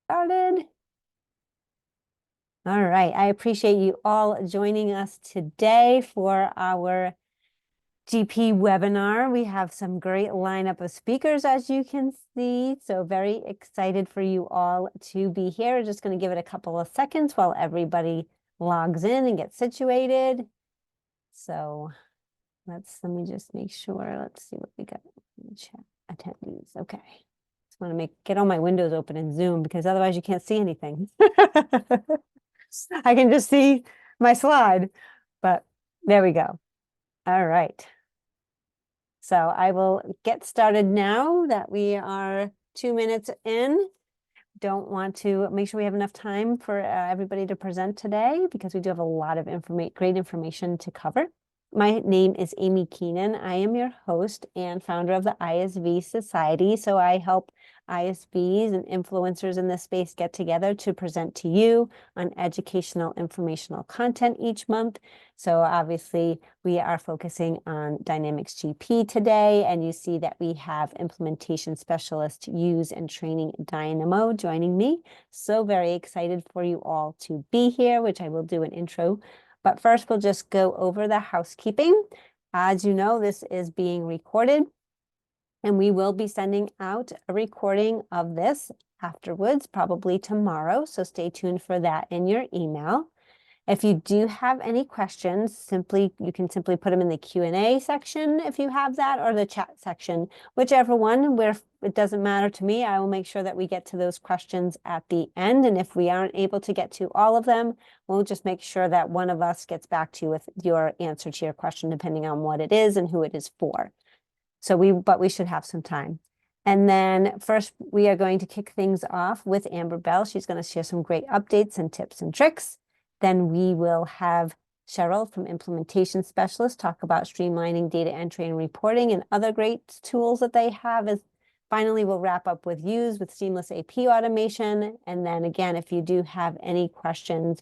Started. All right, I appreciate you all joining us today for our GP webinar. We have some great lineup of speakers, as you can see. So very excited for you all to be here. Just going to give it a couple of seconds while everybody logs in and gets situated. So let me just make sure. Let's see what we got in the chat. Attendees. Okay. Just want to get all my windows open in Zoom because otherwise you can't see anything. I can just see my slide, but there we go. All right. So I will get started now that we are 2 minutes in. Don't want to make sure we have enough time for everybody to present today because we do have a lot of great information to cover. My name is Amy Keenan. I am your host and founder of the ISV Society. So I help ISVs and influencers in this space get together to present to you on educational, informational content each month. So obviously we are focusing on Dynamics GP today, and you see that we have implementation specialist Yooz and training Dynamo joining me. So very excited for you all to be here, which I will do an intro. But first, we'll just go over the housekeeping. As you know, this is being recorded, and we will be sending out a recording of this afterwards, probably tomorrow. So stay tuned for that in your email. If you do have any questions, you can simply put them in the Q&A section if you have that, or the chat section, whichever one, where it doesn't matter to me. I will make sure that we get to those questions at the end. And if we aren't able to get to all of them, we'll just make sure that one of us gets back to you with your answer to your question, depending on what it is and who it is for. But we should have some time. And then first, we are going to kick things off with Amber Bell. She's going to share some great updates and tips and tricks. Then we will have Cheryl from Implementation Specialist talk about streamlining data entry and reporting and other great tools that they have. Finally, we'll wrap up with Yooz with seamless AP automation. And then again, if you do have any questions,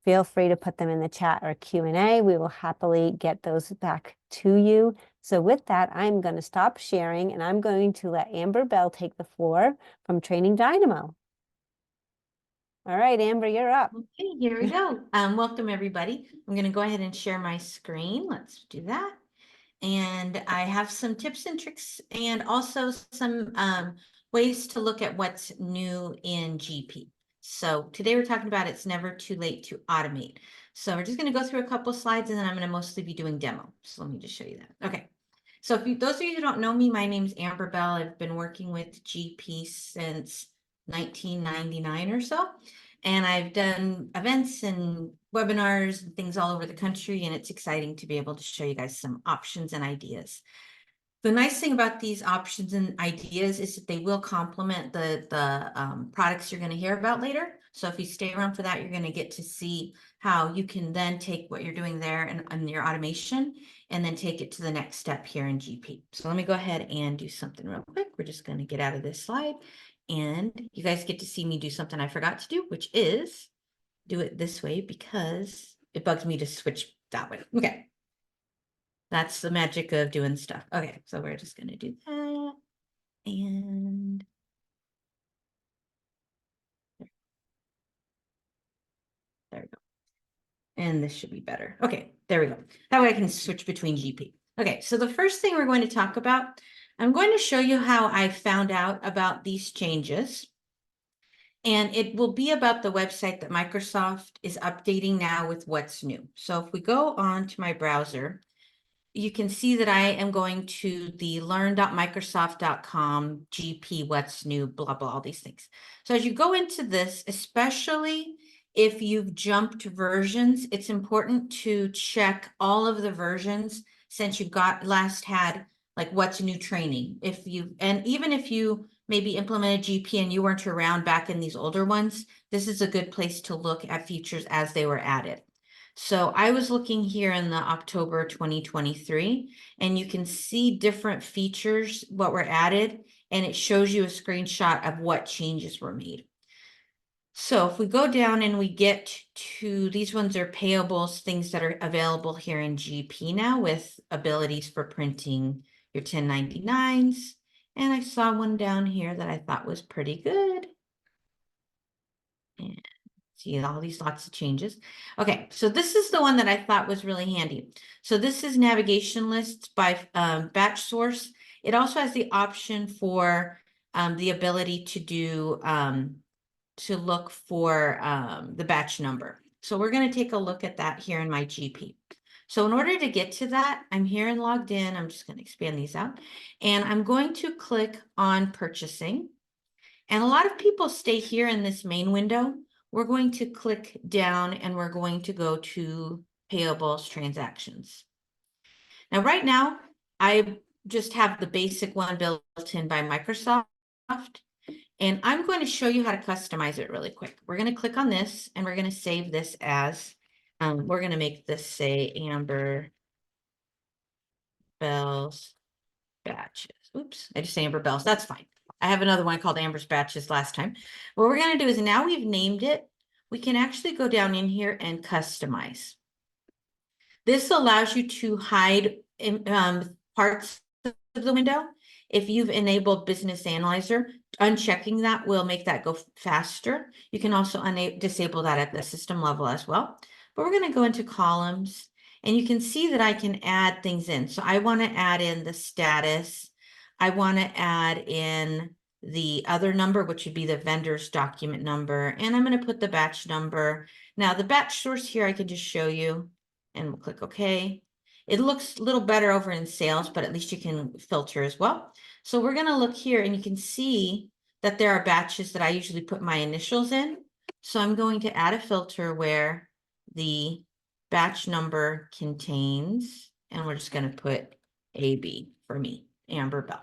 feel free to put them in the chat or Q&A. We will happily get those back to you. So with that, I'm going to stop sharing and I'm going to let Amber Bell take the floor from Training Dynamo. All right, Amber, you're up. Okay, here we go. Welcome, everybody. I'm going to go ahead and share my screen. Let's do that. And I have some tips and tricks and also some ways to look at what's new in GP. So today we're talking about it's never too late to automate. So we're just going to go through a couple slides and then I'm going to mostly be doing demo. So let me just show you that. Okay. So those of you who don't know me, my name's Amber Bell. I've been working with GP since 1999 or so. And I've done events and webinars and things all over the country, and it's exciting to be able to show you guys some options and ideas. The nice thing about these options and ideas is that they will complement the products you're going to hear about later. So if you stay around for that, you're going to get to see how you can then take what you're doing there and your automation and then take it to the next step here in GP. So let me go ahead and do something real quick. We're just going to get out of this slide. And you guys get to see me do something I forgot to do, which is do it this way because it bugs me to switch that way. Okay. That's the magic of doing stuff. Okay, so we're just going to do that. And there we go. And this should be better. Okay, there we go. That way I can switch between GP. Okay, so the first thing we're going to talk about, I'm going to show you how I found out about these changes. And it will be about the website that Microsoft is updating now with what's new. So if we go on to my browser, you can see that I am going to the learn.microsoft.com GP what's new, blah, blah, all these things. So as you go into this, especially if you've jumped versions, it's important to check all of the versions since you've last had like what's new training. Even if you maybe implemented GP and you weren't around back in these older ones, this is a good place to look at features as they were added. So I was looking here in the October 2023, and you can see different features, what were added, and it shows you a screenshot of what changes were made. So if we go down and we get to these ones are payables, things that are available here in GP now with abilities for printing your 1099s. And I saw one down here that I thought was pretty good. And see all these lots of changes. Okay, so this is the one that I thought was really handy. So this is navigation lists by batch source. It also has the option for the ability to do to look for the batch number. So we're going to take a look at that here in my GP. So in order to get to that, I'm here and logged in. I'm just going to expand these out, and I'm going to click on purchasing. And a lot of people stay here in this main window. We're going to click down and we're going to go to payables transactions. Now, right now, I just have the basic one built in by Microsoft. And I'm going to show you how to customize it really quick. We're going to click on this and we're going to save this as, we're going to make this say Amber Bells Batches. Oops, I just say Amber Bells. That's fine. I have another one called Amber's Batches last time. What we're going to do is now we've named it, we can actually go down in here and customize. This allows you to hide parts of the window. If you've enabled Business Analyzer, unchecking that will make that go faster. You can also disable that at the system level as well. But we're going to go into columns, and you can see that I can add things in. So I want to add in the status. I want to add in the other number, which would be the vendor's document number. And I'm going to put the batch number. Now the batch source here, I can just show you, and we'll click OK. It looks a little better over in sales, but at least you can filter as well. So we're going to look here, and you can see that there are batches that I usually put my initials in. So I'm going to add a filter where the batch number contains, and we're just going to put AB for me, Amber Bell.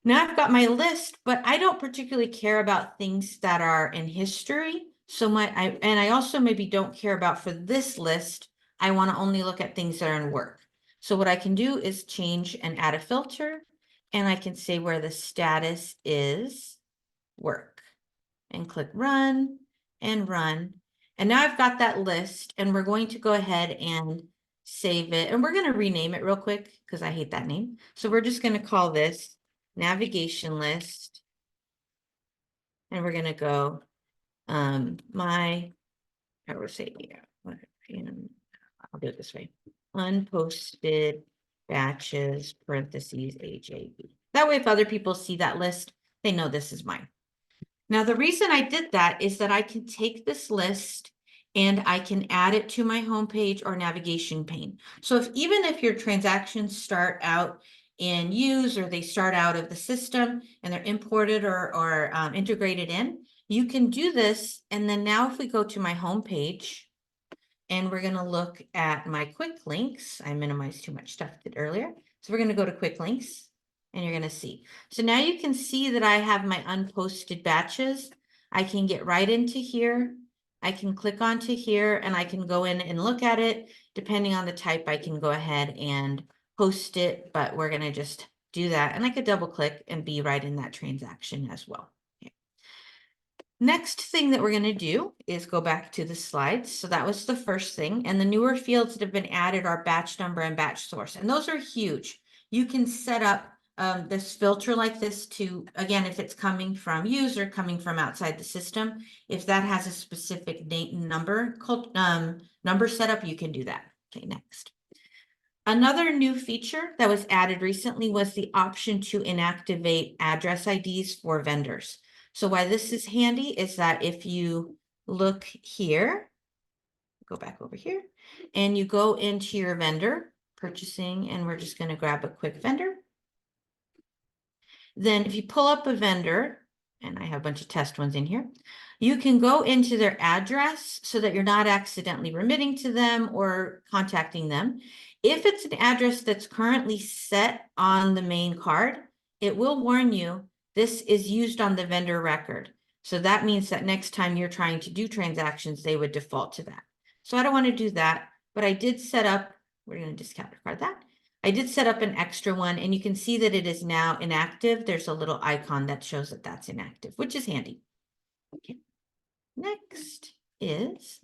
Now I've got my list, but I don't particularly care about things that are in history. So I also maybe don't care about for this list. I want to only look at things that are in work. So what I can do is change and add a filter, and I can say where the status is work, and click run and run. And now I've got that list, and we're going to go ahead and save it. And we're going to rename it real quick because I hate that name. So we're just going to call this navigation list. And we're going to go I would say, yeah, I'll do it this way. Unposted batches, parentheses, HAB. That way, if other people see that list, they know this is mine. Now, the reason I did that is that I can take this list and I can add it to my homepage or navigation pane. So even if your transactions start out in Yooz, or they start out of the system and they're imported or integrated in, you can do this. And then now if we go to my homepage, and we're going to look at my quick links. I minimized too much stuff earlier. So we're going to go to quick links, and you're going to see. So now you can see that I have my unposted batches. I can get right into here. I can click onto here, and I can go in and look at it. Depending on the type, I can go ahead and post it, but we're going to just do that. And I could double click and be right in that transaction as well. Next thing that we're going to do is go back to the slides. So that was the first thing. And the newer fields that have been added are batch number and batch source. And those are huge. You can set up this filter like this to, again, if it's coming from Yooz or coming from outside the system, if that has a specific number setup, you can do that. Okay, next. Another new feature that was added recently was the option to inactivate address IDs for vendors. So why this is handy is that if you look here, go back over here, and you go into your vendor purchasing, and we're just going to grab a quick vendor. Then if you pull up a vendor, and I have a bunch of test ones in here, you can go into their address so that you're not accidentally remitting to them or contacting them. If it's an address that's currently set on the main card, it will warn you this is used on the vendor record. So that means that next time you're trying to do transactions, they would default to that. So I don't want to do that, but I did set up, we're going to discount that. I did set up an extra one, and you can see that it is now inactive. There's a little icon that shows that that's inactive, which is handy. Okay. Next is,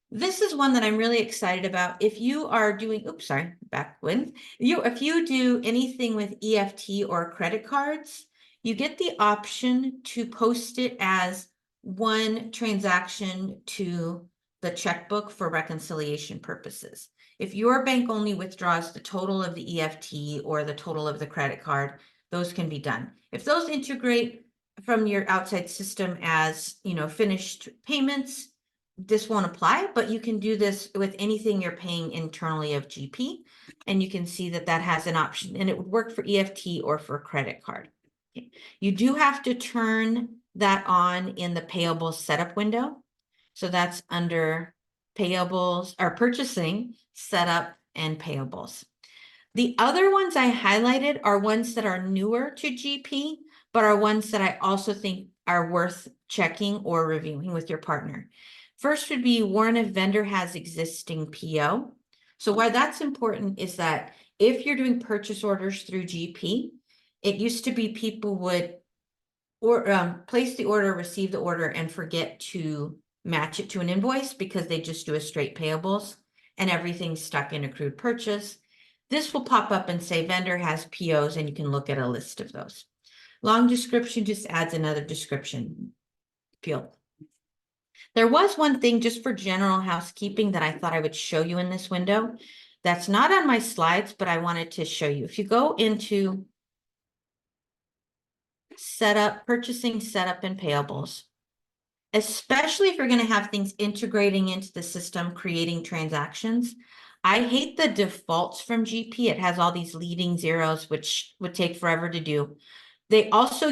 this is one that I'm really excited about. If you are doing, if you do anything with EFT or credit cards, you get the option to post it as one transaction to the checkbook for reconciliation purposes. If your bank only withdraws the total of the EFT or the total of the credit card, those can be done. If those integrate from your outside system as, finished payments, this won't apply, but you can do this with anything you're paying internally of GP. And you can see that that has an option, and it would work for EFT or for credit card. Okay. You do have to turn that on in the payables setup window. So that's under payables or purchasing, setup, and payables. The other ones I highlighted are ones that are newer to GP, but are ones that I also think are worth checking or reviewing with your partner. First would be warn if vendor has existing PO. So why that's important is that if you're doing purchase orders through GP, it used to be people would place the order, receive the order, and forget to match it to an invoice because they just do a straight payables and everything's stuck in accrued purchase. This will pop up and say vendor has POs, and you can look at a list of those. Long description just adds another description field. There was one thing just for general housekeeping that I thought I would show you in this window. That's not on my slides, but I wanted to show you. If you go into setup, purchasing, setup, and payables, especially if you're going to have things integrating into the system, creating transactions. I hate the defaults from GP. It has all these leading zeros, which would take forever to do. They also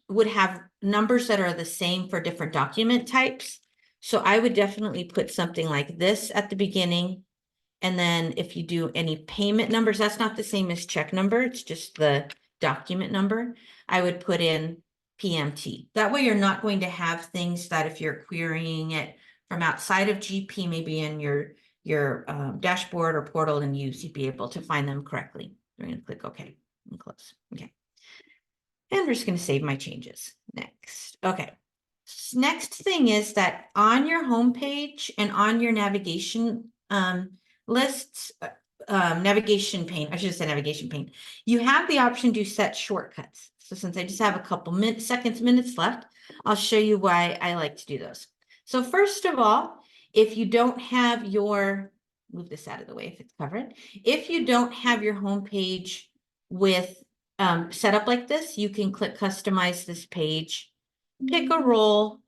would have numbers that are the same for different document types. So I would definitely put something like this at the beginning. And then if you do any payment numbers, that's not the same as check number. It's just the document number. I would put in PMT. That way you're not going to have things that if you're querying it from outside of GP, maybe in your dashboard or portal and Yooz, you'd be able to find them correctly. We're going to click OK and close. Okay. And we're just going to save my changes. Next. Okay. Next thing is that on your home page and on your navigation lists, navigation pane, I should say navigation pane, you have the option to set shortcuts. So since I just have a couple minutes left, I'll show you why I like to do those. So first of all, if you don't have your, move this out of the way if it's covered. If you don't have your home page with set up like this, you can click customize this page, pick a role,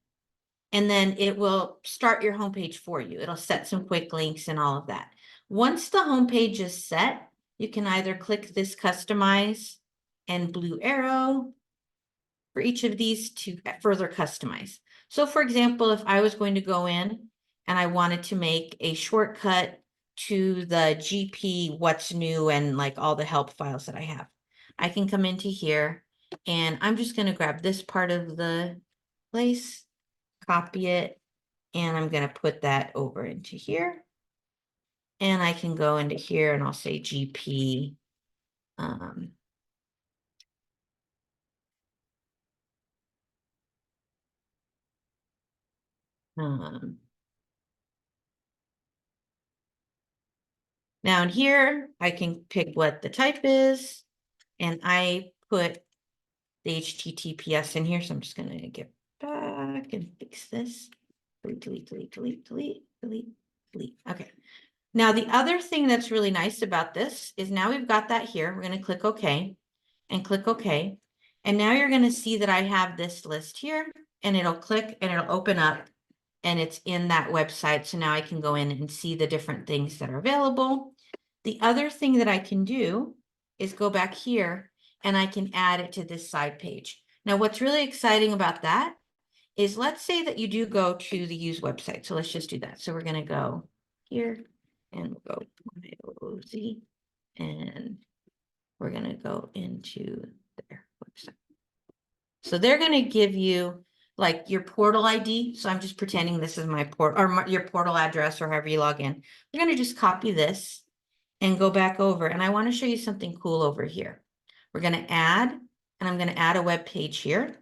and then it will start your homepage for you. It'll set some quick links and all of that. Once the homepage is set, you can either click this customize and blue arrow for each of these to further customize. So for example, if I was going to go in and I wanted to make a shortcut to the GP what's new and like all the help files that I have, I can come into here and I'm just going to grab this part of the place, copy it, and I'm going to put that over into here. And I can go into here and I'll say GP. Now in here, I can pick what the type is, and I put the HTTPS in here. So I'm just going to get back and fix this. Delete, delete, delete, delete, delete, delete, delete. Okay. Now, the other thing that's really nice about this is now we've got that here. We're going to click OK and click OK. And now you're going to see that I have this list here, and it'll click and it'll open up, and it's in that website. So now I can go in and see the different things that are available. The other thing that I can do is go back here and I can add it to this side page. Now, what's really exciting about that is let's say that you do go to the Yooz website. So let's just do that. So we're going to go here and we'll go Z, and we're going to go into their website. So they're going to give you like your portal ID. So I'm just pretending this is my port or your portal address or however you log in. We're going to just copy this and go back over. And I want to show you something cool over here. We're going to add, and I'm going to add a web page here.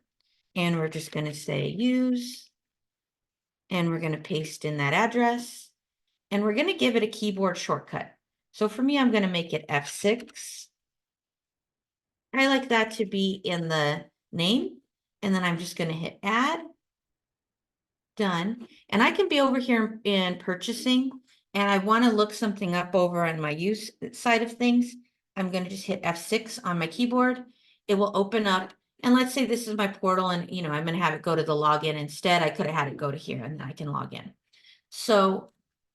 And we're just going to say Yooz. And we're going to paste in that address. And we're going to give it a keyboard shortcut. So for me, I'm going to make it F6. I like that to be in the name. And then I'm just going to hit add. done. And I can be over here in purchasing, and I want to look something up over on my use side of things. I'm going to just hit F6 on my keyboard. It will open up. And let's say this is my portal, and I'm going to have it go to the login instead. I could have had it go to here, and then I can log in. So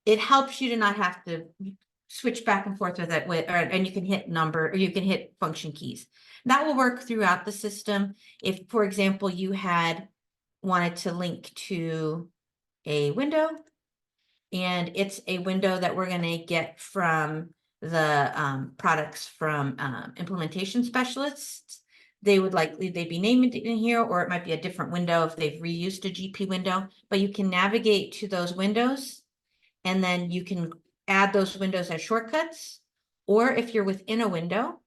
it helps you to not have to switch back and forth with it and you can hit number, or you can hit function keys. That will work throughout the system. If, for example, you had wanted to link to a window, and it's a window that we're going to get from the products from implementation specialists, they'd be named in here, or it might be a different window if they've reused a GP window, but you can navigate to those windows, and then you can add those windows as shortcuts. Or if you're within a window,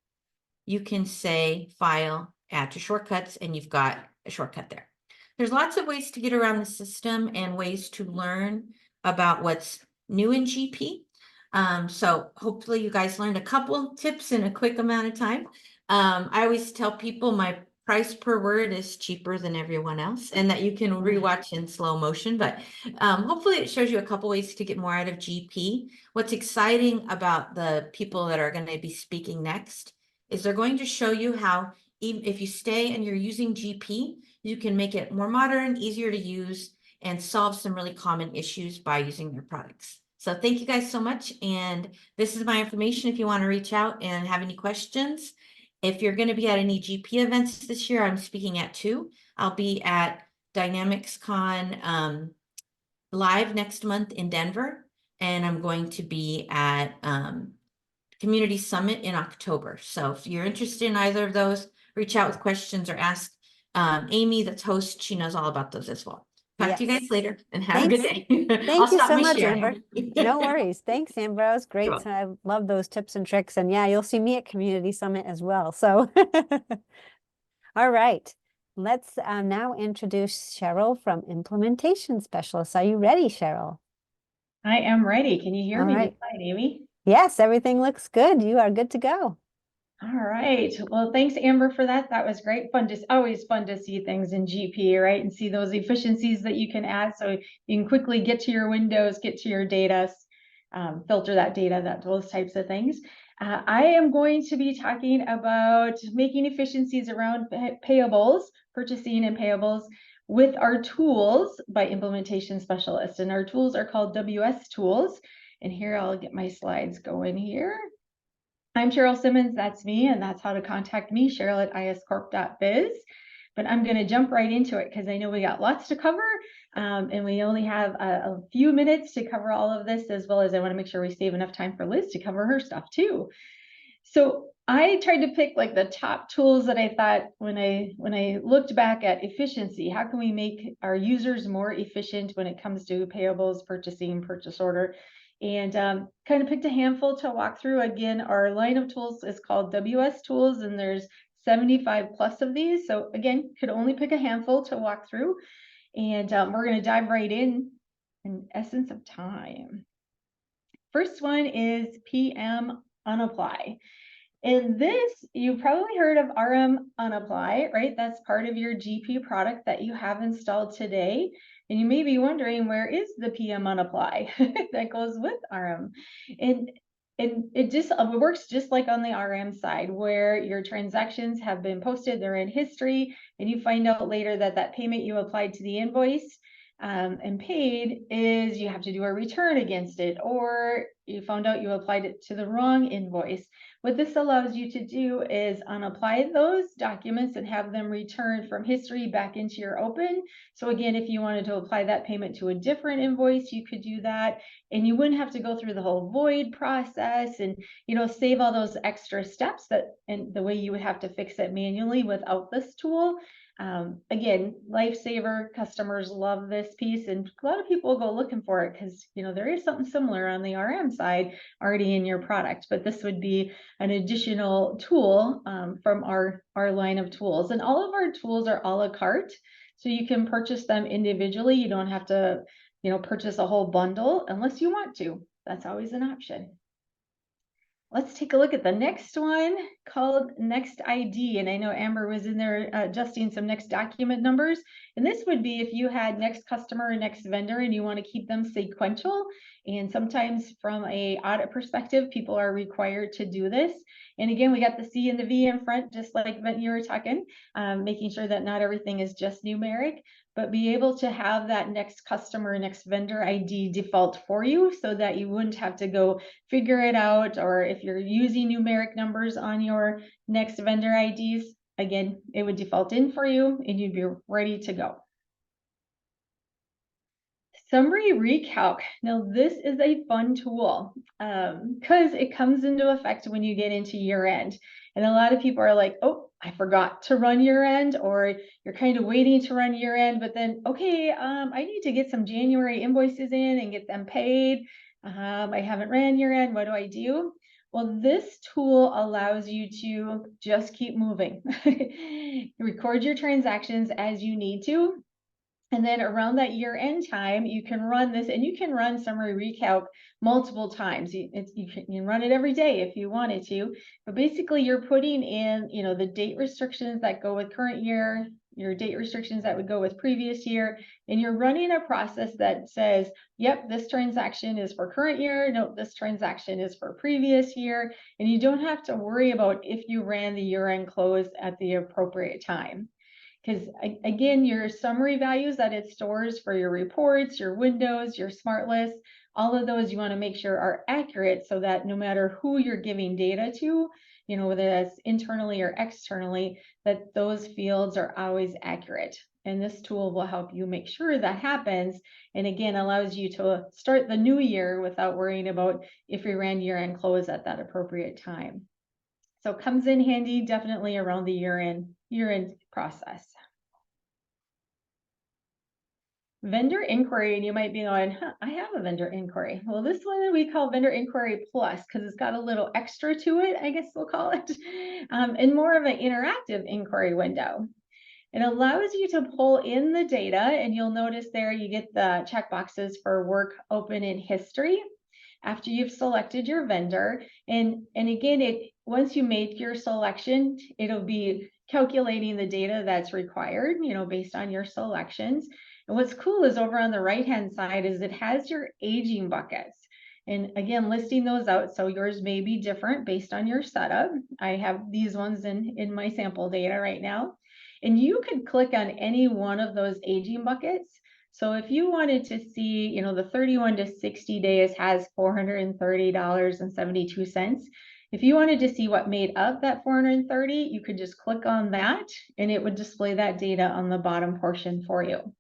you can say File, Add to Shortcuts, and you've got a shortcut there. There's lots of ways to get around the system and ways to learn about what's new in GP. So hopefully you guys learned a couple tips in a quick amount of time. I always tell people my price per word is cheaper than everyone else, and that you can rewatch in slow motion, but hopefully it shows you a couple ways to get more out of GP. What's exciting about the people that are going to be speaking next is they're going to show you how, even if you stay and you're using GP, you can make it more modern, easier to use, and solve some really common issues by using their products. So thank you guys so much. And this is my information if you want to reach out and have any questions. If you're going to be at any GP events this year, I'm speaking at 2. I'll be at DynamicsCon live next month in Denver, and I'm going to be at Community Summit in October. So if you're interested in either of those, reach out with questions or ask Amy, that's host. She knows all about those as well. Talk to you guys later, and have a good day. I'll Thank you stop so my much, sharing. Amber. No worries. Thanks, Amber. That was great. So I love those tips and tricks. And yeah, you'll see me at Community Summit as well. So, all right. Let's now introduce Cheryl from Implementation Specialists. Are you ready, Cheryl? I am ready. Can you hear All me right. just fine, Amy? Yes, everything looks good. You are good to go. All right. Well, thanks, Amber, for that. That was great. Always fun to see things in GP, right? And see those efficiencies that you can add, so you can quickly get to your windows, get to your data, filter that data, those types of things. I am going to be talking about making efficiencies around payables, purchasing and payables with our tools by Implementation Specialists. And our tools are called WS tools. And here, I'll get my slides going here. I'm Cheryl Simmons, that's me, and that's how to contact me, Cheryl at iscorp.biz. But I'm going to jump right into it because I know we got lots to cover, and we only have a few minutes to cover all of this, as well as I want to make sure we save enough time for Liz to cover her stuff too. So I tried to pick like the top tools that I thought when I looked back at efficiency, how can we make our users more efficient when it comes to payables, purchasing, purchase order? And kind of picked a handful to walk through. Again, our line of tools is called WS tools, and there's 75 plus of these. So again, could only pick a handful to walk through. And we're going to dive right in essence of time. First one is PM unapply. And this, you've probably heard of RM unapply, right? That's part of your GP product that you have installed today. And you may be wondering, where is the PM unapply that goes with RM? And it works just like on the RM side, where your transactions have been posted, they're in history, and you find out later that that payment you applied to the invoice and paid is you have to do a return against it, or you found out you applied it to the wrong invoice. What this allows you to do is unapply those documents and have them returned from history back into your open. So again, if you wanted to apply that payment to a different invoice, you could do that, and you wouldn't have to go through the whole void process and save all those extra steps and the way you would have to fix it manually without this tool. Again, lifesaver. Customers love this piece, and a lot of people go looking for it because there is something similar on the RM side already in your product, but this would be an additional tool from our line of tools. And all of our tools are a la carte, so you can purchase them individually. You don't have to purchase a whole bundle unless you want to. That's always an option. let's take a look at the next one called Next ID. And I know Amber was in there adjusting some next document numbers. And this would be if you had next customer or next vendor and you want to keep them sequential. And sometimes from a audit perspective, people are required to do this. And again, we got the C and the V in front, just like you were talking, making sure that not everything is just numeric, but be able to have that next customer, next vendor ID default for you so that you wouldn't have to go figure it out. Or if you're using numeric numbers on your next vendor IDs, again, it would default in for you and you'd be ready to go. Summary recalc. Now, this is a fun tool because it comes into effect when you get into year end. And a lot of people are like, oh, I forgot to run year end, or you're kind of waiting to run year end, but then, okay, I need to get some January invoices in and get them paid. I haven't ran year end. What do I do? Well, this tool allows you to just keep moving. Record your transactions as you need to. And then around that year end time, you can run this, and you can run summary recalc multiple times. You can run it every day if you wanted to, but basically you're putting in, the date restrictions that go with current year, your date restrictions that would go with previous year, and you're running a process that says, yep, this transaction is for current year. No, this transaction is for previous year. And you don't have to worry about if you ran the year end close at the appropriate time. Because again, your summary values that it stores for your reports, your windows, your smart lists, all of those you want to make sure are accurate so that no matter who you're giving data to, whether that's internally or externally, that those fields are always accurate. And this tool will help you make sure that happens. And again, allows you to start the new year without worrying about if you ran year-end close at that appropriate time. So it comes in handy definitely around the year-end process. Vendor inquiry, and you might be going, I have a vendor inquiry. Well, this one we call vendor inquiry plus because it's got a little extra to it, I guess we'll call it, and more of an interactive inquiry window. It allows you to pull in the data, and you'll notice there you get the checkboxes for work, open, and history after you've selected your vendor. And again, once you make your selection, it'll be calculating the data that's required, based on your selections. And what's cool is over on the right-hand side is it has your aging buckets. And again, listing those out, so yours may be different based on your setup. I have these ones in my sample data right now. And you could click on any one of those aging buckets. So if you wanted to see, the 31 to 60 days has $430.72. If you wanted to see what made up that 430, you could just click on that and it would display that data on the bottom portion for you.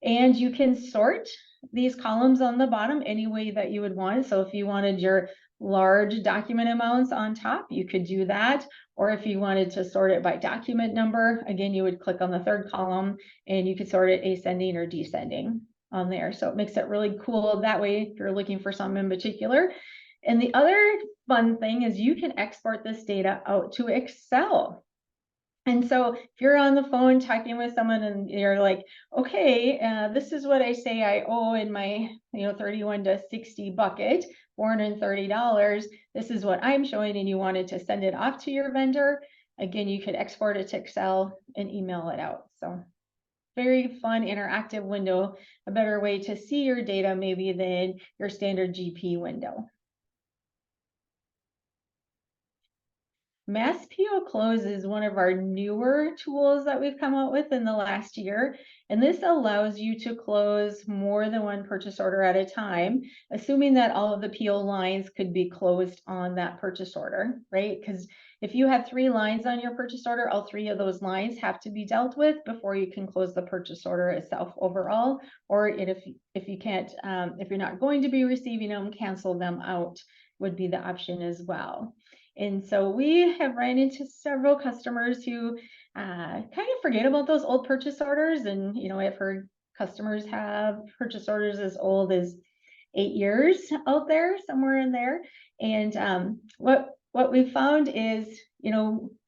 And you can sort these columns on the bottom any way that you would want. So if you wanted your large document amounts on top, you could do that. Or if you wanted to sort it by document number, again, you would click on the third column and you could sort it ascending or descending on there. So it makes it really cool that way if you're looking for something in particular. And the other fun thing is you can export this data out to Excel. And so if you're on the phone talking with someone and you're like, okay, this is what I say I owe in my 31 to 60 bucket, $430. This is what I'm showing, and you wanted to send it off to your vendor. Again, you could export it to Excel and email it out. So very fun interactive window, a better way to see your data maybe than your standard GP window. Mass PO Close is one of our newer tools that we've come out with in the last year. And this allows you to close more than one purchase order at a time, assuming that all of the PO lines could be closed on that purchase order, right? Because if you have 3 lines on your purchase order, all 3 of those lines have to be dealt with before you can close the purchase order itself overall. Or if you can't, if you're not going to be receiving them, cancel them out would be the option as well. And so we have run into several customers who kind of forget about those old purchase orders. And, I've heard customers have purchase orders as old as 8 years out there, somewhere in there. And what we found is,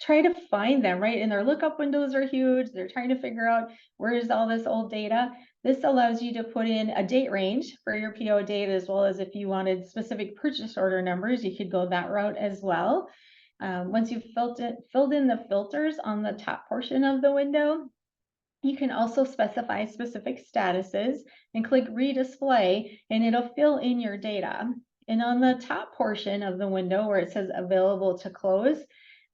try to find them, right? And their lookup windows are huge. They're trying to figure out where is all this old data. This allows you to put in a date range for your PO date, as well as if you wanted specific purchase order numbers, you could go that route as well. Once you've filled in the filters on the top portion of the window, you can also specify specific statuses and click redisplay, and it'll fill in your data. And on the top portion of the window where it says available to close,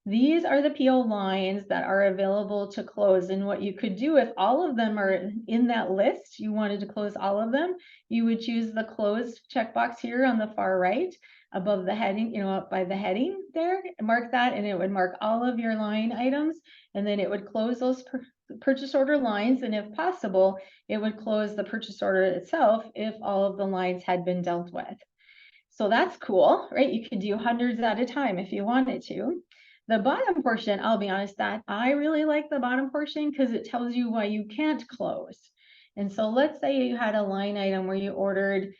these are the PO lines that are available to close. And what you could do if all of them are in that list, you wanted to close all of them, you would choose the close checkbox here on the far right above the heading, up by the heading there, mark that, and it would mark all of your line items, and then it would close those purchase order lines. And if possible, it would close the purchase order itself if all of the lines had been dealt with. So that's cool, right? You could do hundreds at a time if you wanted to. The bottom portion, I'll be honest, that I really like the bottom portion because it tells you why you can't close. And so let's say you had a line item where you ordered,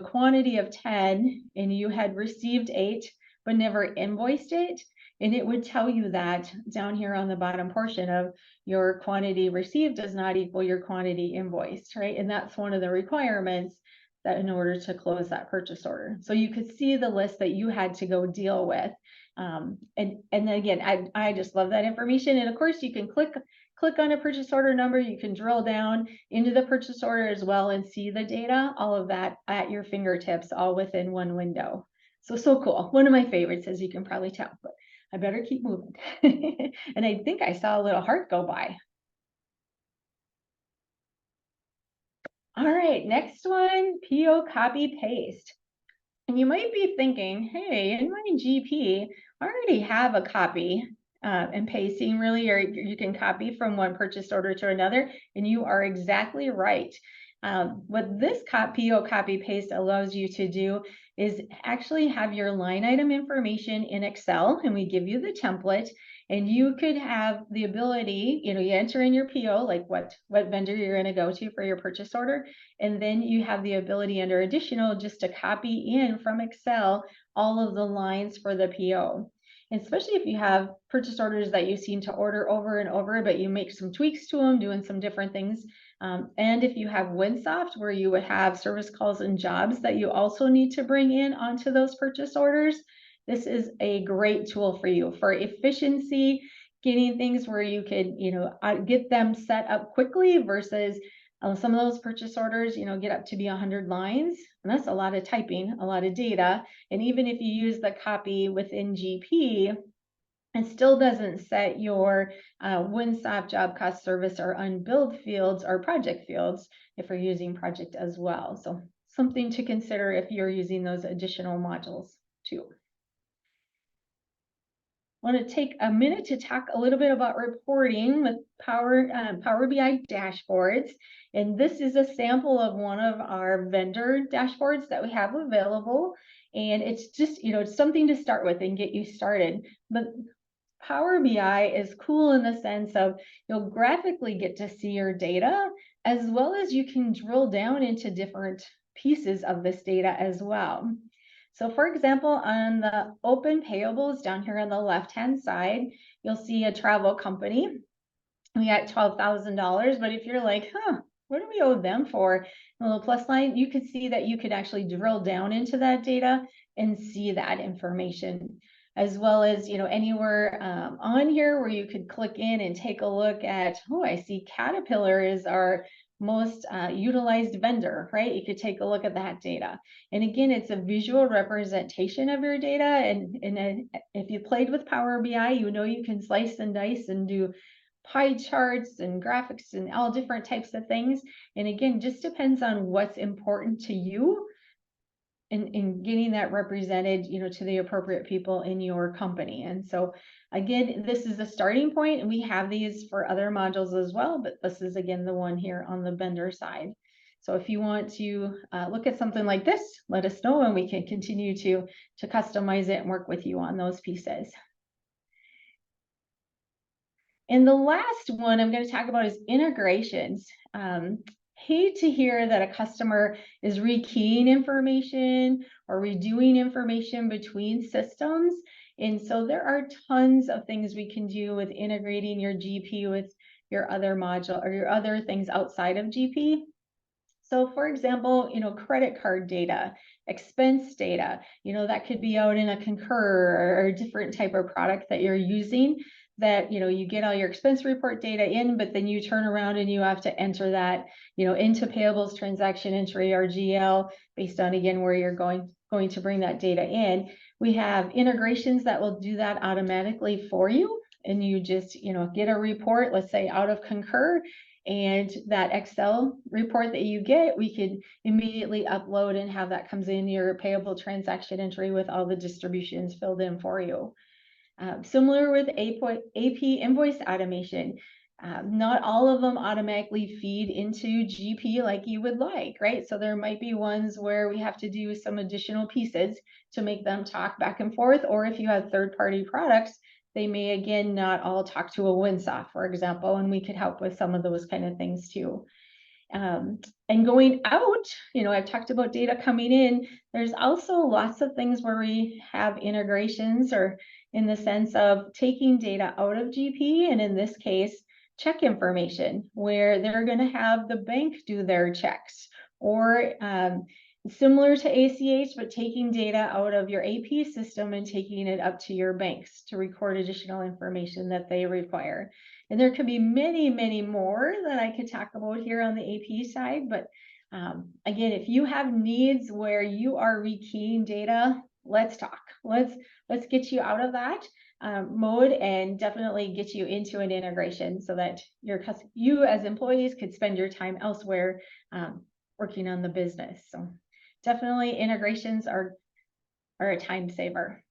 quantity of 10 and you had received 8, but never invoiced it. And it would tell you that down here on the bottom portion of your quantity received does not equal your quantity invoiced, right? And that's one of the requirements that in order to close that purchase order. So you could see the list that you had to go deal with. And then again, I just love that information. And of course you can click on a purchase order number. You can drill down into the purchase order as well and see the data, all of that at your fingertips, all within one window. So cool. One of my favorites, as you can probably tell, but I better keep moving. And I think I saw a little heart go by. All right, next one, PO copy paste. And you might be thinking, hey, in my GP, I already have a copy and pasting really, or you can copy from one purchase order to another, and you are exactly right. What this PO copy paste allows you to do is actually have your line item information in Excel, and we give you the template, and you could have the ability, you enter in your PO, like what vendor you're going to go to for your purchase order, and then you have the ability under additional just to copy in from Excel all of the lines for the PO. And especially if you have purchase orders that you seem to order over and over, but you make some tweaks to them, doing some different things. And if you have Winsoft, where you would have service calls and jobs that you also need to bring in onto those purchase orders, this is a great tool for you for efficiency, getting things where you could, get them set up quickly versus some of those purchase orders, get up to be 100 lines, and that's a lot of typing, a lot of data. And even if you use the copy within GP, it still doesn't set your Winsoft job cost service or unbilled fields or project fields if you're using project as well. So something to consider if you're using those additional modules too. I want to take a minute to talk a little bit about reporting with Power BI dashboards. And this is a sample of one of our vendor dashboards that we have available. And it's just, it's something to start with and get you started. But Power BI is cool in the sense of you'll graphically get to see your data, as well as you can drill down into different pieces of this data as well. So for example, on the open payables down here on the left-hand side, you'll see a travel company. We got $12,000, but if you're like, what do we owe them for? A little plus line, you could see that you could actually drill down into that data and see that information, as well as, anywhere on here where you could click in and take a look at, I see Caterpillar is our most utilized vendor, right? You could take a look at that data. And again, it's a visual representation of your data. And if you played with Power BI, you can slice and dice and do pie charts and graphics and all different types of things. And again, just depends on what's important to you in getting that represented, to the appropriate people in your company. And so again, this is a starting point, and we have these for other modules as well, but this is again the one here on the vendor side. So if you want to look at something like this, let us know, and we can continue to customize it and work with you on those pieces. And the last one I'm going to talk about is integrations. Hate to hear that a customer is rekeying information or redoing information between systems. And so there are tons of things we can do with integrating your GP with your other module or your other things outside of GP. So for example, credit card data, expense data, that could be out in a Concur or a different type of product that you're using that, you get all your expense report data in, but then you turn around and you have to enter that, into payables transaction entry or GL based on, again, where you're going to bring that data in. We have integrations that will do that automatically for you. And you just, get a report, let's say out of Concur, and that Excel report that you get, we could immediately upload and have that comes in your payable transaction entry with all the distributions filled in for you. Similar with AP invoice automation. Not all of them automatically feed into GP like you would like, right? So there might be ones where we have to do some additional pieces to make them talk back and forth, or if you have third-party products, they may, again, not all talk to a Winsoft, for example, and we could help with some of those kind of things too. And going out, I've talked about data coming in. There's also lots of things where we have integrations, or in the sense of taking data out of GP, and in this case, check information, where they're going to have the bank do their checks, or similar to ACH, but taking data out of your AP system and taking it up to your banks to record additional information that they require. And there could be many, many more that I could talk about here on the AP side. But again, if you have needs where you are rekeying data, let's talk. Let's get you out of that mode and definitely get you into an integration so that you as employees could spend your time elsewhere working on the business. So definitely integrations are a time saver.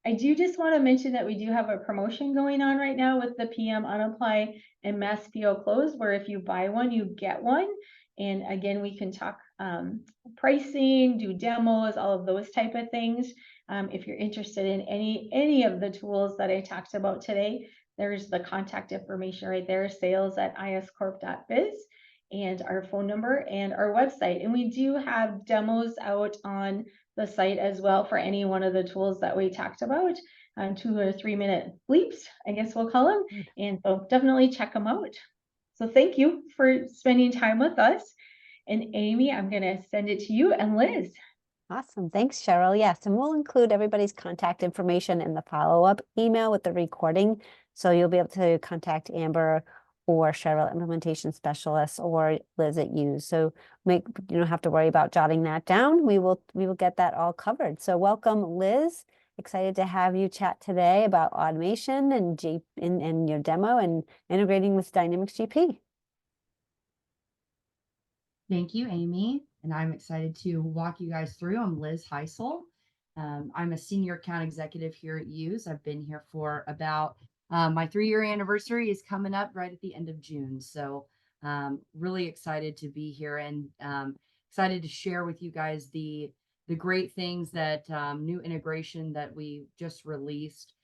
I do just want to mention that we do have a promotion going on right now with the PM Unapply and Mass PO Close, where if you buy one, you get one. And again, we can talk pricing, do demos, all of those type of things. If you're interested in any of the tools that I talked about today, there's the contact information right there, sales@iscorp.biz, and our phone number and our website. And we do have demos out on the site as well for any one of the tools that we talked about, 2 or 3 minute bleeps, I guess we'll call them. And so definitely check them out. So thank you for spending time with us. And Amy, I'm going to send it to you, and Liz. Awesome. Thanks, Cheryl. Yes, and we'll include everybody's contact information in the follow-up email with the recording. So you'll be able to contact Amber or Cheryl, implementation specialist, or Liz at Yooz. So you don't have to worry about jotting that down. We will get that all covered. So welcome, Liz. Excited to have you chat today about automation and your demo and integrating with Dynamics GP. Thank you, Amy. And I'm excited to walk you guys through. I'm Liz Heisel. I'm a senior account executive here at Yooz. I've been here for about my 3-year anniversary is coming up right at the end of June. So really excited to be here, and excited to share with you guys the great things that new integration that we just released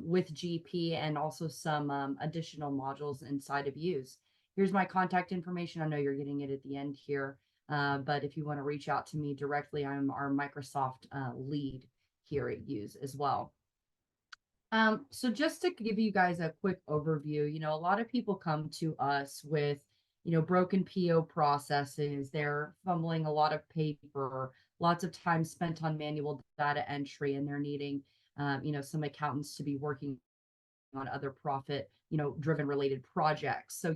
with GP, and also some additional modules inside of Yooz. Here's my contact information. I know you're getting it at the end here, but if you want to reach out to me directly, I'm our Microsoft lead here at Yooz as well. So just to give you guys a quick overview, a lot of people come to us with, broken PO processes. They're fumbling a lot of paper, lots of time spent on manual data entry, and they're needing, some accountants to be working on other profit, driven related projects. So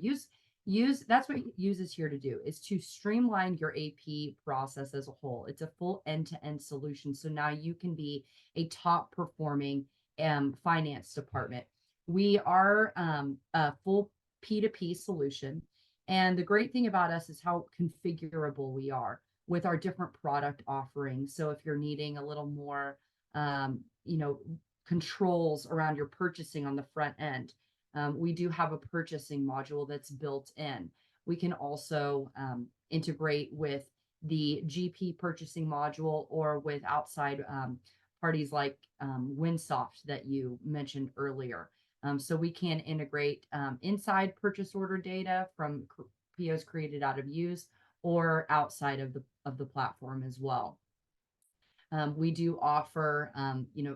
that's what Yooz is here to do, is to streamline your AP process as a whole. It's a full end-to-end solution. So now you can be a top performing finance department. We are a full P2P solution. And the great thing about us is how configurable we are with our different product offerings. So if you're needing a little more, controls around your purchasing on the front end, we do have a purchasing module that's built in. We can also integrate with the GP purchasing module, or with outside parties like Winsoft that you mentioned earlier. So we can integrate inside purchase order data from POs created out of Yooz, or outside of the platform as well. We do offer,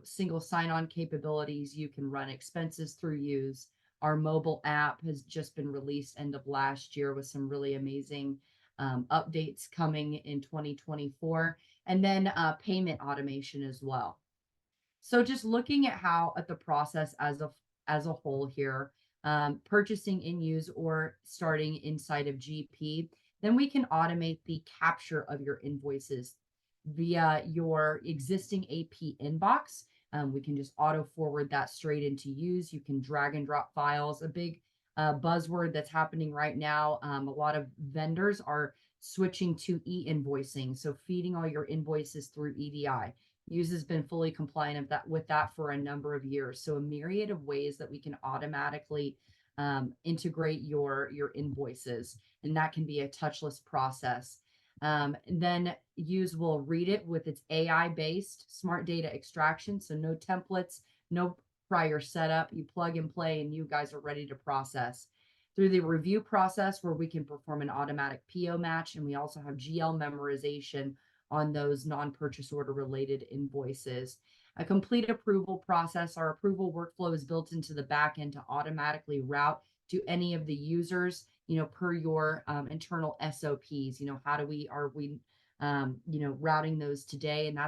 single sign-on capabilities. You can run expenses through Yooz. Our mobile app has just been released end of last year with some really amazing updates coming in 2024, and then payment automation as well. So just looking at the process as a whole here, purchasing in Yooz or starting inside of GP, then we can automate the capture of your invoices via your existing AP inbox. We can just auto forward that straight into Yooz. You can drag and drop files. A big buzzword that's happening right now. A lot of vendors are switching to e-invoicing, so feeding all your invoices through EDI. Yooz has been fully compliant with that for a number of years. So a myriad of ways that we can automatically integrate your invoices, and that can be a touchless process. And then Yooz will read it with its AI-based smart data extraction. So no templates, no prior setup. You plug and play, and you guys are ready to process. Through the review process, where we can perform an automatic PO match, and we also have GL memorization on those non-purchase order related invoices. A complete approval process. Our approval workflow is built into the back end to automatically route to any of the users, per your internal SOPs. Are we routing those today? And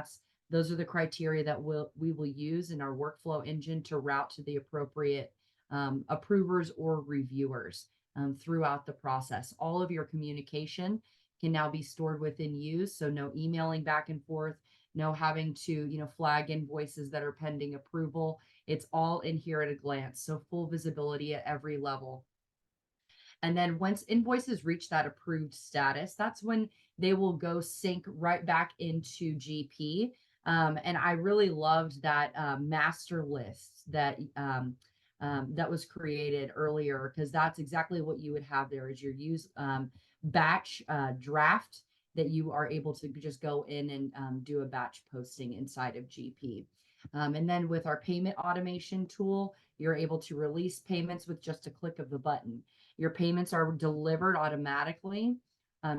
those are the criteria that we will use in our workflow engine to route to the appropriate approvers or reviewers throughout the process. All of your communication can now be stored within Yooz, so no emailing back and forth, no having to flag invoices that are pending approval. It's all in here at a glance, so full visibility at every level. And then once invoices reach that approved status, that's when they will go sync right back into GP. And I really loved that master list that was created earlier, because that's exactly what you would have there is your Yooz batch draft that you are able to just go in and do a batch posting inside of GP. And then with our payment automation tool, you're able to release payments with just a click of the button. Your payments are delivered automatically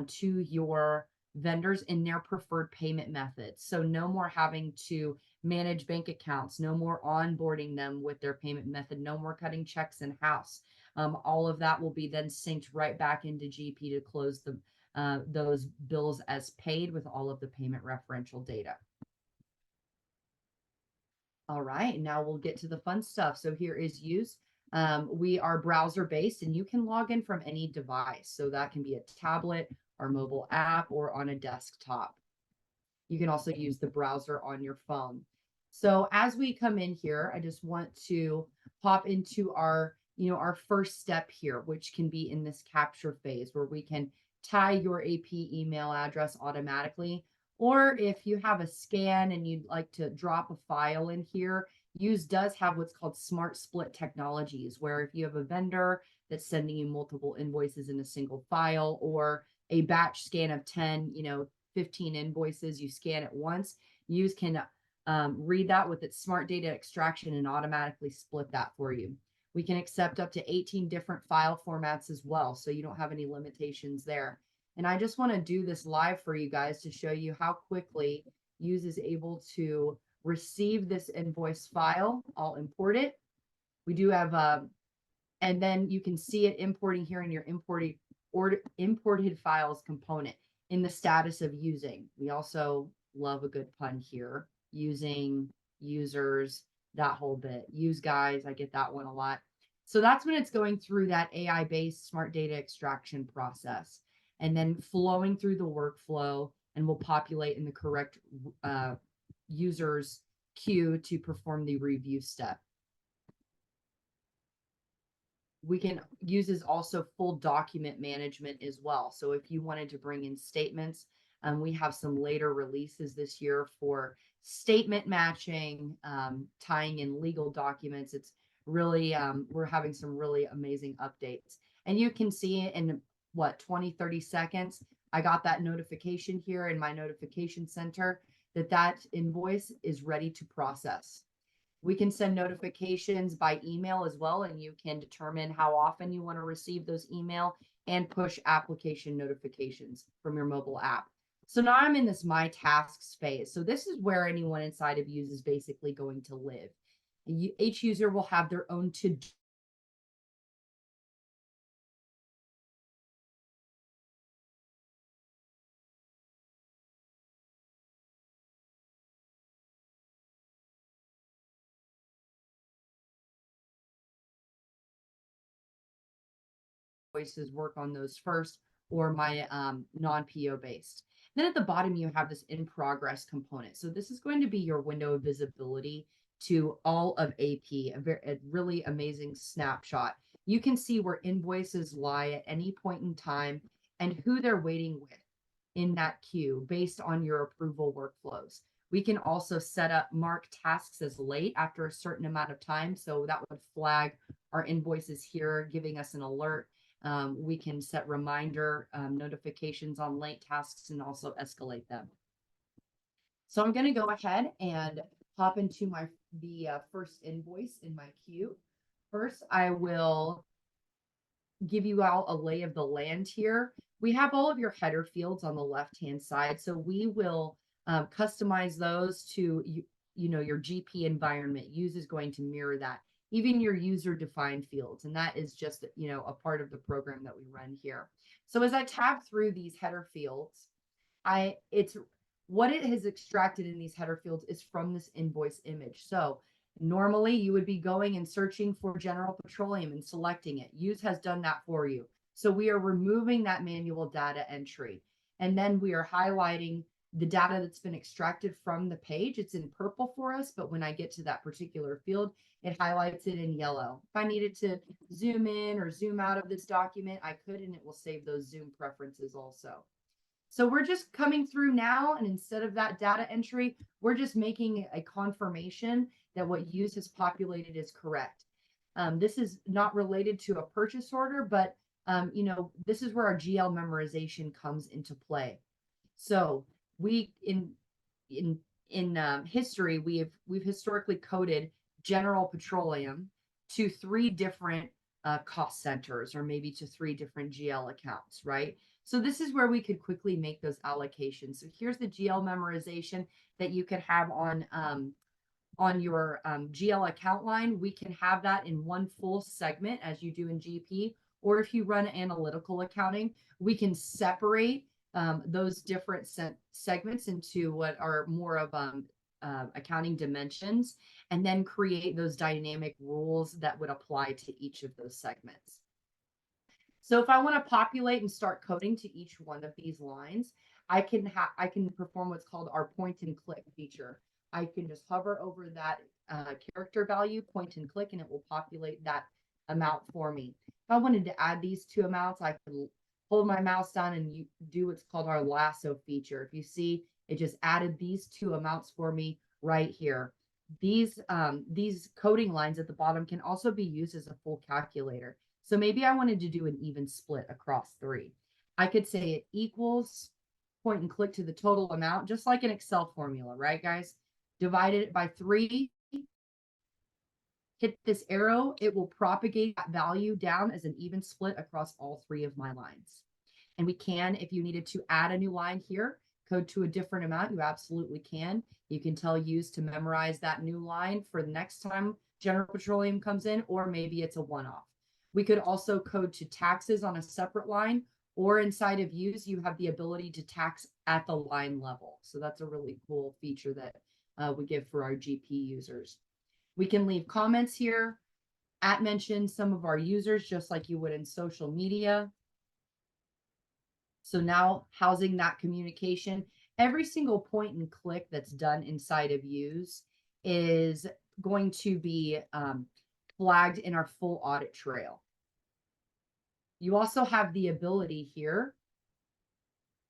to your vendors in their preferred payment methods. So no more having to manage bank accounts, no more onboarding them with their payment method, no more cutting checks in house. All of that will be then synced right back into GP to close those bills as paid with all of the payment referential data. All right, now we'll get to the fun stuff. So here is Yooz. We are browser based, and you can log in from any device. So that can be a tablet, our mobile app, or on a desktop. You can also use the browser on your phone. So as we come in here, I just want to pop into our first step here, which can be in this capture phase, where we can tie your AP email address automatically. Or if you have a scan and you'd like to drop a file in here, Yooz does have what's called smart split technologies, where if you have a vendor that's sending you multiple invoices in a single file, or a batch scan of 10, 15 invoices, you scan it once, Yooz can read that with its smart data extraction and automatically split that for you. We can accept up to 18 different file formats as well, so you don't have any limitations there. And I just want to do this live for you guys to show you how quickly Yooz is able to receive this invoice file. I'll import it. We do have, and then you can see it importing here in your imported files component in the status of using. We also love a good pun here, using, users, that whole bit. Use guys, I get that one a lot. So that's when it's going through that AI-based smart data extraction process, and then flowing through the workflow, and will populate in the correct user's queue to perform the review step. We can use also full document management as well. So if you wanted to bring in statements, we have some later releases this year for statement matching, tying in legal documents. It's really, we're having some really amazing updates. And you can see it in 20-30 seconds. I got that notification here in my notification center that invoice is ready to process. We can send notifications by email as well, and you can determine how often you want to receive those email and push application notifications from your mobile app. So now I'm in this my tasks phase. So this is where anyone inside of Yooz is basically going to live. Each user will have their own to-do voices, work on those first, or my non-PO based. Then at the bottom, you have this in progress component. So this is going to be your window of visibility to all of AP, a really amazing snapshot. You can see where invoices lie at any point in time and who they're waiting with in that queue based on your approval workflows. We can also set up mark tasks as late after a certain amount of time. So that would flag our invoices here, giving us an alert. We can set reminder notifications on late tasks and also escalate them. So I'm going to go ahead and hop into the first invoice in my queue. First, I will give you all a lay of the land here. We have all of your header fields on the left-hand side. So we will customize those to, your GP environment. Yooz is going to mirror that. Even your user-defined fields. And that is just, a part of the program that we run here. So as I tab through these header fields, it's what it has extracted in these header fields is from this invoice image. So normally you would be going and searching for General Petroleum and selecting it. Yooz has done that for you. So we are removing that manual data entry. And then we are highlighting the data that's been extracted from the page. It's in purple for us, but when I get to that particular field, it highlights it in yellow. If I needed to zoom in or zoom out of this document, I could, and it will save those zoom preferences also. So we're just coming through now, and instead of that data entry, we're just making a confirmation that what Yooz has populated is correct. This is not related to a purchase order, but this is where our GL memorization comes into play. So we in history, we've historically coded General Petroleum to 3 different cost centers, or maybe to 3 different GL accounts, right? So this is where we could quickly make those allocations. So here's the GL memorization that you could have on your GL account line. We can have that in one full segment as you do in GP, or if you run analytical accounting, we can separate those different segments into what are more of accounting dimensions, and then create those dynamic rules that would apply to each of those segments. So if I want to populate and start coding to each one of these lines, I can perform what's called our point and click feature. I can just hover over that character value, point and click, and it will populate that amount for me. If I wanted to add these 2 amounts, I can hold my mouse down and do what's called our lasso feature. If you see, it just added these 2 amounts for me right here. These coding lines at the bottom can also be used as a full calculator. So maybe I wanted to do an even split across 3. I could say it equals point and click to the total amount, just like an Excel formula, right, guys? Divide it by 3, hit this arrow, it will propagate that value down as an even split across all 3 of my lines. And we can, if you needed to add a new line here, code to a different amount, you absolutely can. You can tell Yooz to memorize that new line for the next time General Petroleum comes in, or maybe it's a one-off. We could also code to taxes on a separate line, or inside of Yooz, you have the ability to tax at the line level. So that's a really cool feature that we give for our GP users. We can leave comments here, mention some of our users, just like you would in social media. So now housing that communication, every single point and click that's done inside of Yooz is going to be flagged in our full audit trail. You also have the ability here.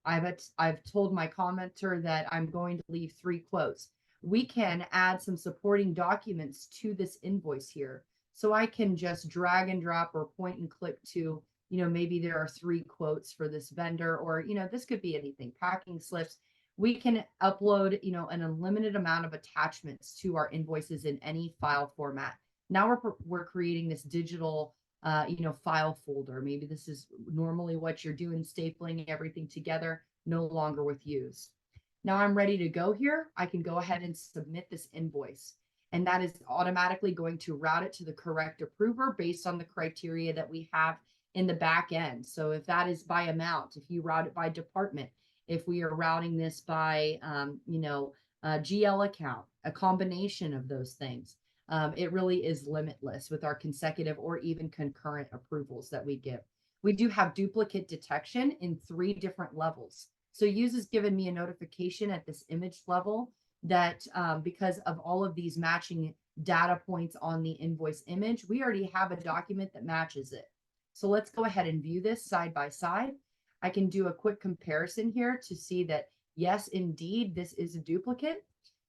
I've told my commenter that I'm going to leave 3 quotes. We can add some supporting documents to this invoice here. So I can just drag and drop or point and click to, maybe there are 3 quotes for this vendor, or, this could be anything, packing slips. We can upload, an unlimited amount of attachments to our invoices in any file format. Now we're creating this digital, file folder. Maybe this is normally what you're doing, stapling everything together. no longer with Yooz. Now I'm ready to go here. I can go ahead and submit this invoice, and that is automatically going to route it to the correct approver based on the criteria that we have in the back end. So if that is by amount, if you route it by department, if we are routing this by, a GL account, a combination of those things, it really is limitless with our consecutive or even concurrent approvals that we give. We do have duplicate detection in 3 different levels. So Yooz has given me a notification at this image level that because of all of these matching data points on the invoice image, we already have a document that matches it. So let's go ahead and view this side by side. I can do a quick comparison here to see that, yes, indeed, this is a duplicate.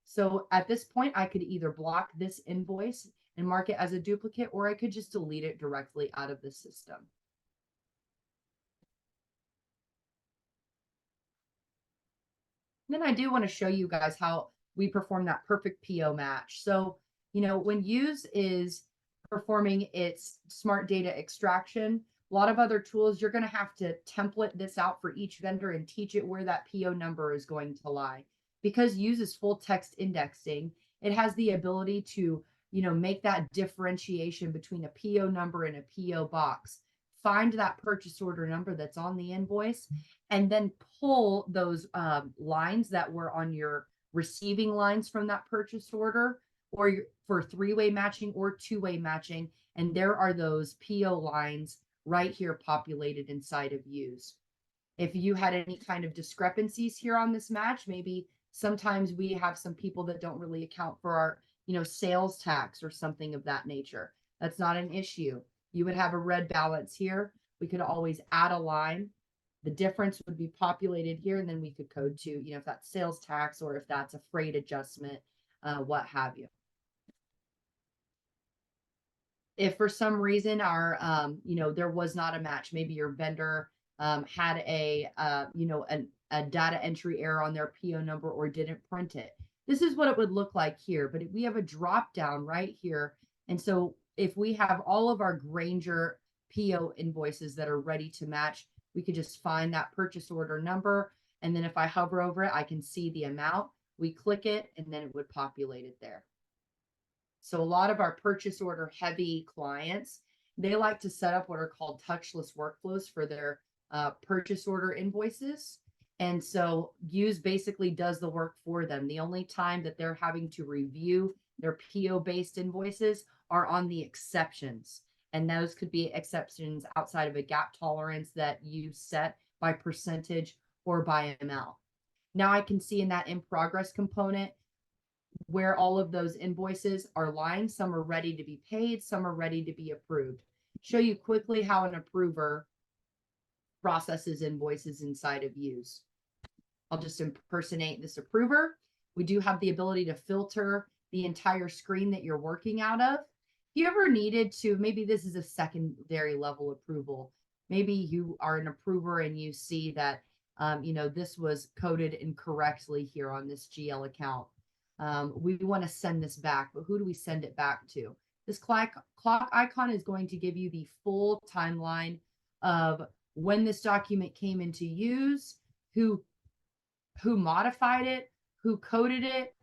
So at this point, I could either block this invoice and mark it as a duplicate, or I could just delete it directly out of the system. Then I do want to show you guys how we perform that perfect PO match. So, when Yooz is performing its smart data extraction, a lot of other tools, you're going to have to template this out for each vendor and teach it where that PO number is going to lie. Because Yooz is full text indexing, it has the ability to, make that differentiation between a PO number and a PO box. Find that purchase order number that's on the invoice, and then pull those lines that were on your receiving lines from that purchase order, or for 3-way matching or 2-way matching. And there are those PO lines right here populated inside of Yooz. If you had any kind of discrepancies here on this match, maybe sometimes we have some people that don't really account for our, sales tax or something of that nature. That's not an issue. You would have a red balance here. We could always add a line. The difference would be populated here, and then we could code to, if that's sales tax or if that's a freight adjustment, what have you. If for some reason our, there was not a match, maybe your vendor had a data entry error on their PO number or didn't print it. This is what it would look like here, but we have a drop down right here. And so if we have all of our Grainger PO invoices that are ready to match, we could just find that purchase order number. And then if I hover over it, I can see the amount. We click it, and then it would populate it there. So a lot of our purchase order heavy clients, they like to set up what are called touchless workflows for their purchase order invoices. And so Yooz basically does the work for them. The only time that they're having to review their PO-based invoices are on the exceptions. And those could be exceptions outside of a gap tolerance that you set by percentage or by ML. Now I can see in that in progress component where all of those invoices are lying. Some are ready to be paid, some are ready to be approved. Show you quickly how an approver processes invoices inside of Yooz. I'll just impersonate this approver. We do have the ability to filter the entire screen that you're working out of. If you ever needed to, maybe this is a secondary level approval. Maybe you are an approver and you see that, this was coded incorrectly here on this GL account. We want to send this back, but who do we send it back to? This clock icon is going to give you the full timeline of when this document came into Yooz, who modified it, who coded it.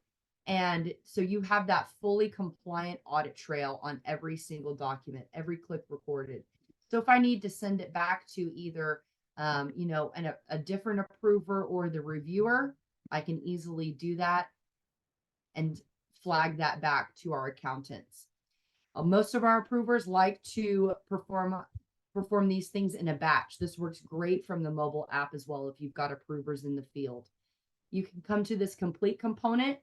And so you have that fully compliant audit trail on every single document, every click recorded. So if I need to send it back to either, a different approver or the reviewer, I can easily do that and flag that back to our accountants. Most of our approvers like to perform these things in a batch. This works great from the mobile app as well if you've got approvers in the field. You can come to this complete component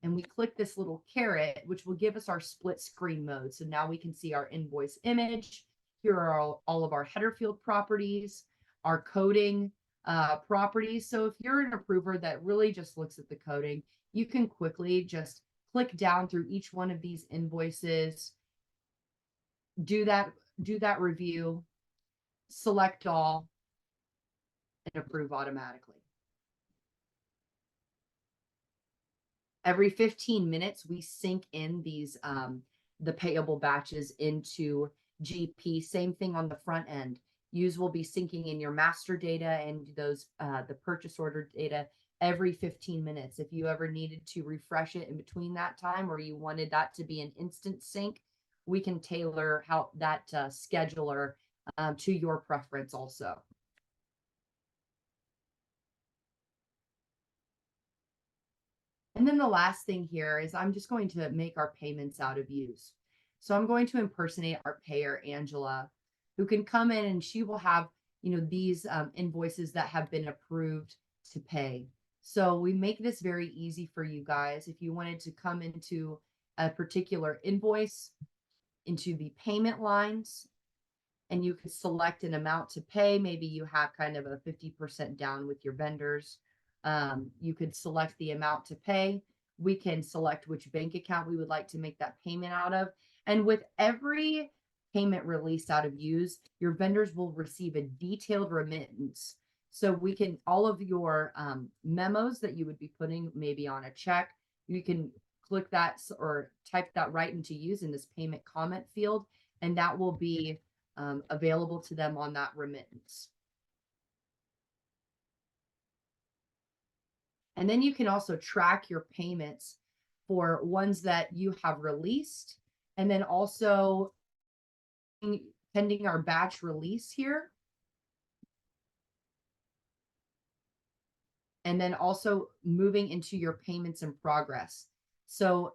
and we click this little caret, which will give us our split screen mode. So now we can see our invoice image. Here are all of our header field properties, our coding properties. So if you're an approver that really just looks at the coding, you can quickly just click down through each one of these invoices, do that review, select all, and approve automatically. Every 15 minutes, we sync in these the payable batches into GP. Same thing on the front end. Yooz will be syncing in your master data and those the purchase order data every 15 minutes. If you ever needed to refresh it in between that time, or you wanted that to be an instant sync, we can tailor how that scheduler to your preference also. And then the last thing here is I'm just going to make our payments out of Yooz. So I'm going to impersonate our payer, Angela, who can come in and she will have, these invoices that have been approved to pay. So we make this very easy for you guys. If you wanted to come into a particular invoice, into the payment lines, and you could select an amount to pay. Maybe you have kind of a 50% down with your vendors. You could select the amount to pay. We can select which bank account we would like to make that payment out of. And with every payment released out of Yooz, your vendors will receive a detailed remittance. So we can, all of your memos that you would be putting maybe on a check, you can click that or type that right into Yooz in this payment comment field, and that will be available to them on that remittance. And then you can also track your payments for ones that you have released, and then also pending our batch release here. And then also moving into your payments in progress. So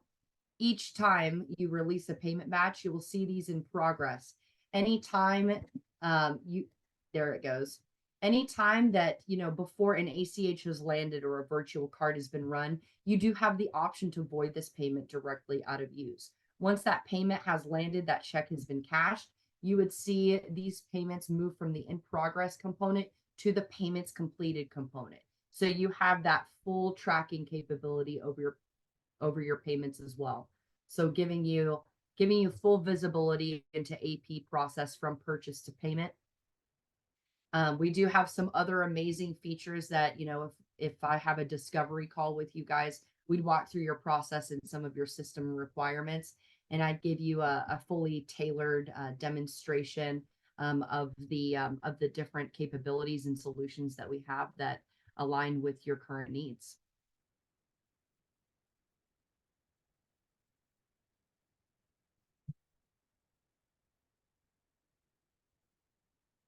each time you release a payment batch, you will see these in progress. Anytime there it goes. Anytime that, before an ACH has landed or a virtual card has been run, you do have the option to void this payment directly out of Yooz. Once that payment has landed, that check has been cashed, you would see these payments move from the in progress component to the payments completed component. So you have that full tracking capability over your payments as well. So giving you full visibility into AP process from purchase to payment. We do have some other amazing features that, if I have a discovery call with you guys, we'd walk through your process and some of your system requirements, and I'd give you a fully tailored demonstration of the different capabilities and solutions that we have that align with your current needs.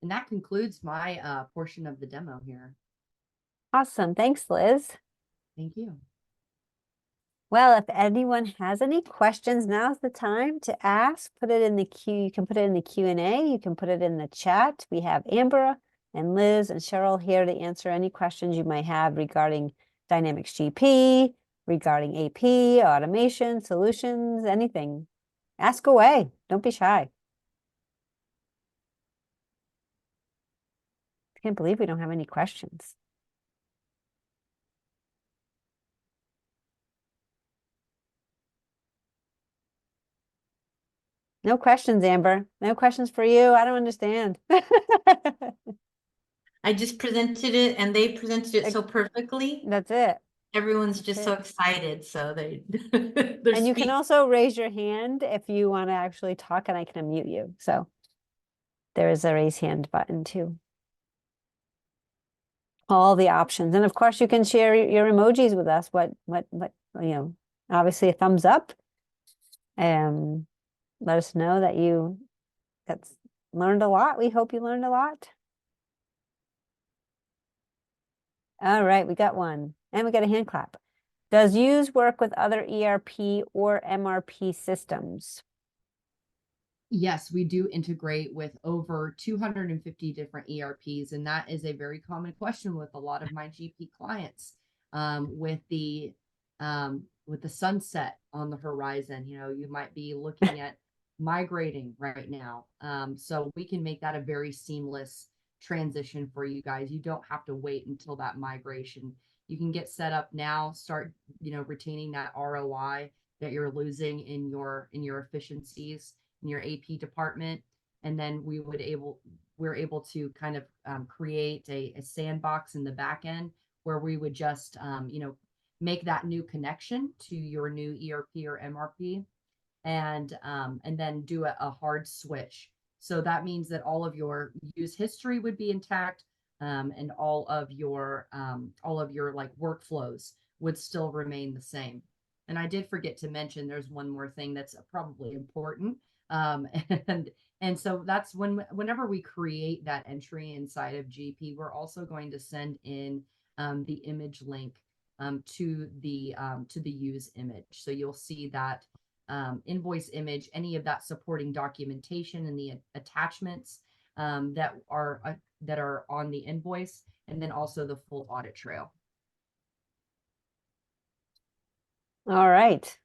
And that concludes my portion of the demo here. Awesome. Thanks, Liz. Thank you. Well, if anyone has any questions, now's the time to ask. Put it in the queue. You can put it in the Q&A. You can put it in the chat. We have Amber and Liz and Cheryl here to answer any questions you might have regarding Dynamics GP, regarding AP, automation, solutions, anything. Ask away. Don't be shy. I can't believe we don't have any questions. No questions, Amber. No questions for you. I don't understand. I just presented it and they presented it so perfectly. That's it. Everyone's just so excited. So they're And you can also raise your hand if you want to actually talk, and I can unmute you. So there is a raise hand button too. All the options. And of course you can share your emojis with us. What, obviously a thumbs up. Let us know that you learned a lot. We hope you learned a lot. All right, we got one. And we got a hand clap. Does Yooz work with other ERP or MRP systems? Yes, we do integrate with over 250 different ERPs, and that is a very common question with a lot of my GP clients. With the sunset on the horizon, you might be looking at migrating right now. So we can make that a very seamless transition for you guys. You don't have to wait until that migration. You can get set up now, start, retaining that ROI that you're losing in your efficiencies in your AP department. And then we're able to kind of create a sandbox in the back end where we would just, make that new connection to your new ERP or MRP, and then do a hard switch. So that means that all of your use history would be intact, and all of your like workflows would still remain the same. And I did forget to mention there's one more thing that's probably important. And and so that's whenever we create that entry inside of GP, we're also going to send in the image link to the Yooz image. So you'll see that invoice image, any of that supporting documentation and the attachments that are on the invoice, and then also the full audit trail. All right.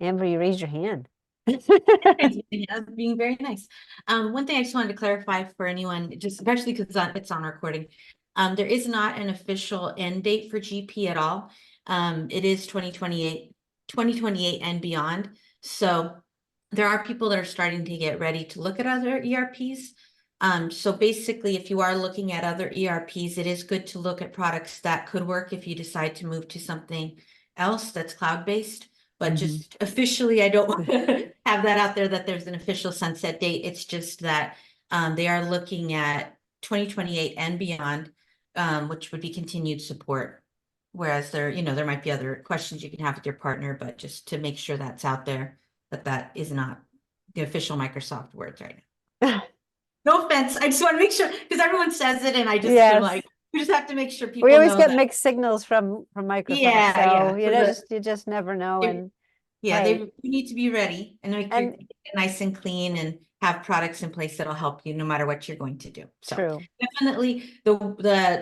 Amber, you raised your hand. Yeah, being very nice. One thing I just wanted to clarify for anyone, just especially because it's on recording. There is not an official end date for GP at all. It is 2028 and beyond. So there are people that are starting to get ready to look at other ERPs. So basically, if you are looking at other ERPs, it is good to look at products that could work if you decide to move to something else that's cloud-based. But just officially, I don't have that out there that there's an official sunset date. It's just that they are looking at 2028 and beyond, which would be continued support. Whereas there might be other questions you can have with your partner, but just to make sure that's out there, that is not the official Microsoft words right now. No offense. I just want to make sure, because everyone says it and I just feel like we just have to make sure people We always know get that. mixed signals from Microsoft. Yeah, so yeah. you just never know. And yeah, right. you need to be ready and make And- it nice and clean and have products in place that'll help you no matter what you're going to do. So True. definitely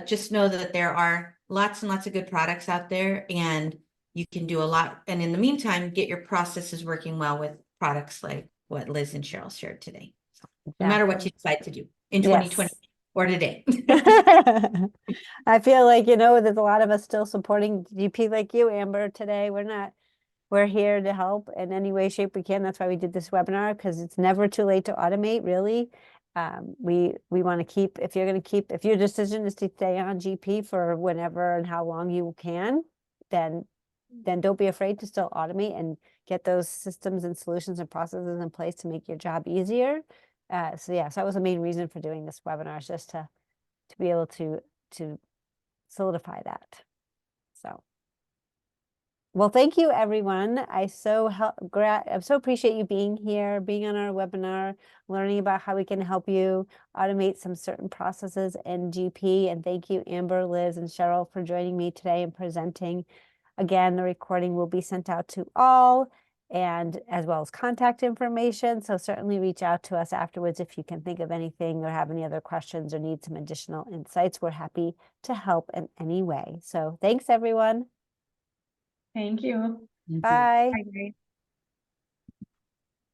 just know that there are lots and lots of good products out there and you can do a lot. And in the meantime, get your processes working well with products like what Liz and Cheryl shared today. So no matter what you decide to do in 2020 or today. I feel like, there's a lot of us still supporting GP like you, Amber, today. We're here to help in any way, shape we can. That's why we did this webinar, because it's never too late to automate, really. We want to if your decision is to stay on GP for whenever and how long you can, then don't be afraid to still automate and get those systems and solutions and processes in place to make your job easier. So that was the main reason for doing this webinar, is just to be able to solidify that. So, well, thank you, everyone. I so appreciate you being here, being on our webinar, learning about how we can help you automate some certain processes in GP. And thank you, Amber, Liz, and Cheryl, for joining me today and presenting. Again, the recording will be sent out to all, and as well as contact information. So certainly reach out to us afterwards if you can think of anything or have any other questions or need some additional insights. We're happy to help in any way. So thanks, everyone. Thank you. Bye. Bye.